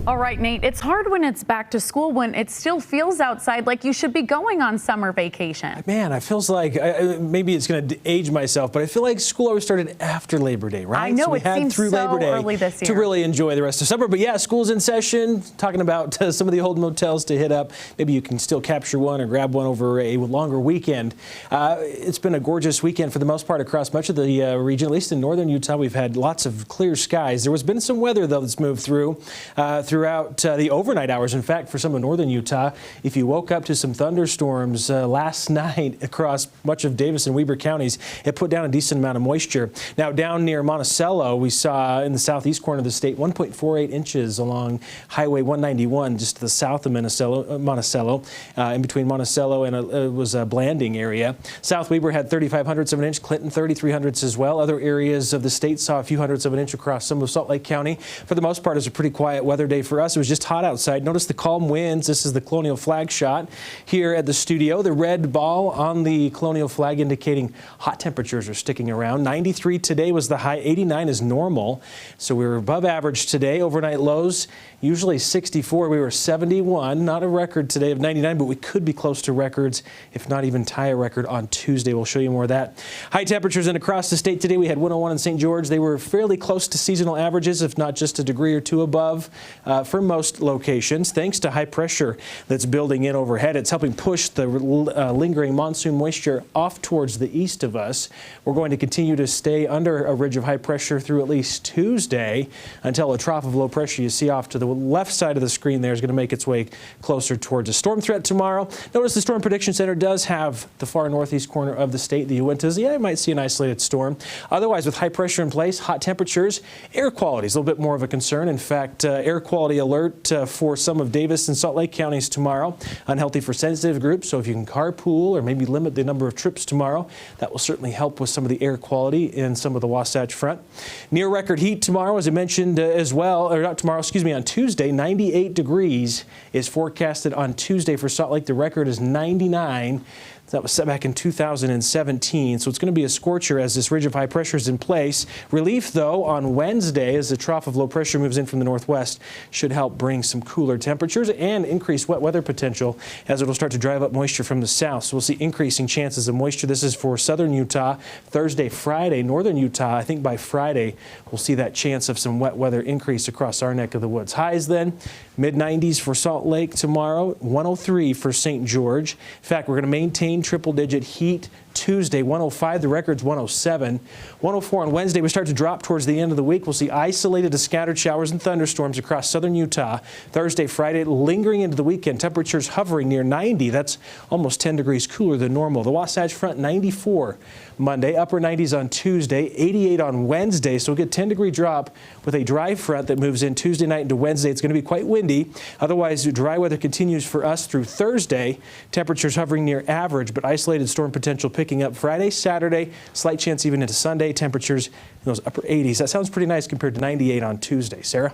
All right, Nate, it's hard when it's back to school, when it still feels outside like you should be going on summer vacation. Man, it feels like, maybe it's going to age myself, but I feel like school always started after Labor Day, right? I know, so we it had seems through so Labor Day early this year to really enjoy the rest of summer. But yeah, school's in session, talking about some of the old motels to hit up. Maybe you can still capture one or grab one over a longer weekend. It's been a gorgeous weekend for the most part across much of the region, at least in northern Utah. We've had lots of clear skies. There has been some weather, though, that's moved through throughout the overnight hours. In fact, for some of northern Utah, if you woke up to some thunderstorms last night across much of Davis and Weber counties, it put down a decent amount of moisture. Now, down near Monticello, we saw in the southeast corner of the state 1.48 inches along Highway 191, just to the south of Monticello, in between Monticello and it was a Blanding area. South Weber had 3/500ths of an inch, Clinton 3/300ths as well. Other areas of the state saw a few hundredths of an inch across some of Salt Lake County. For the most part, it was a pretty quiet weather day for us. It was just hot outside. Notice the calm winds. This is the colonial flag shot here at the studio. The red ball on the colonial flag indicating hot temperatures are sticking around. 93 today was the high. 89 is normal. So we were above average today. Overnight lows usually 64. We were 71. Not a record today of 99, but we could be close to records, if not even tie a record on Tuesday. We'll show you more of that. High temperatures and across the state today. We had 101 in St. George. They were fairly close to seasonal averages, if not just a degree or two above for most locations. Thanks to high pressure that's building in overhead, it's helping push the lingering monsoon moisture off towards the east of us. We're going to continue to stay under a ridge of high pressure through at least Tuesday until a trough of low pressure you see off to the left side of the screen there is going to make its way closer towards a storm threat tomorrow. Notice the Storm Prediction Center does have the far northeast corner of the state, the Uintas. Yeah, you might see an isolated storm. Otherwise, with high pressure in place, hot temperatures, air quality is a little bit more of a concern. In fact, air quality alert for some of Davis and Salt Lake counties tomorrow. Unhealthy for sensitive groups, so if you can carpool or maybe limit the number of trips tomorrow, that will certainly help with some of the air quality in some of the Wasatch Front. Near record heat tomorrow, as I mentioned as well, or not tomorrow, excuse me, on Tuesday, 98 degrees is forecasted on Tuesday for Salt Lake. The record is 99. That was set back in 2017, so it's going to be a scorcher as this ridge of high pressure is in place. Relief, though, on Wednesday as the trough of low pressure moves in from the northwest should help bring some cooler temperatures and increase wet weather potential as it will start to drive up moisture from the south. So we'll see increasing chances of moisture. This is for southern Utah, Thursday, Friday. Northern Utah, I think by Friday, we'll see that chance of some wet weather increase across our neck of the woods. Highs then, mid-90s for Salt Lake tomorrow, 103 for St. George. In fact, we're going to maintain triple-digit heat Tuesday, 105. The record's 107. 104 on Wednesday. We start to drop towards the end of the week. We'll see isolated to scattered showers and thunderstorms across southern Utah. Thursday, Friday, lingering into the weekend. Temperatures hovering near 90. That's almost 10 degrees cooler than normal. The Wasatch Front, 94 Monday. Upper 90s on Tuesday. 88 on Wednesday. So we'll get a 10-degree drop with a dry front that moves in Tuesday night into Wednesday. It's going to be quite windy. Otherwise, dry weather continues for us through Thursday. Temperatures hovering near average, but isolated storm potential picking up Friday, Saturday, slight chance even into Sunday. Temperatures in those upper 80s. That sounds pretty nice compared to 98 on Tuesday. Sarah?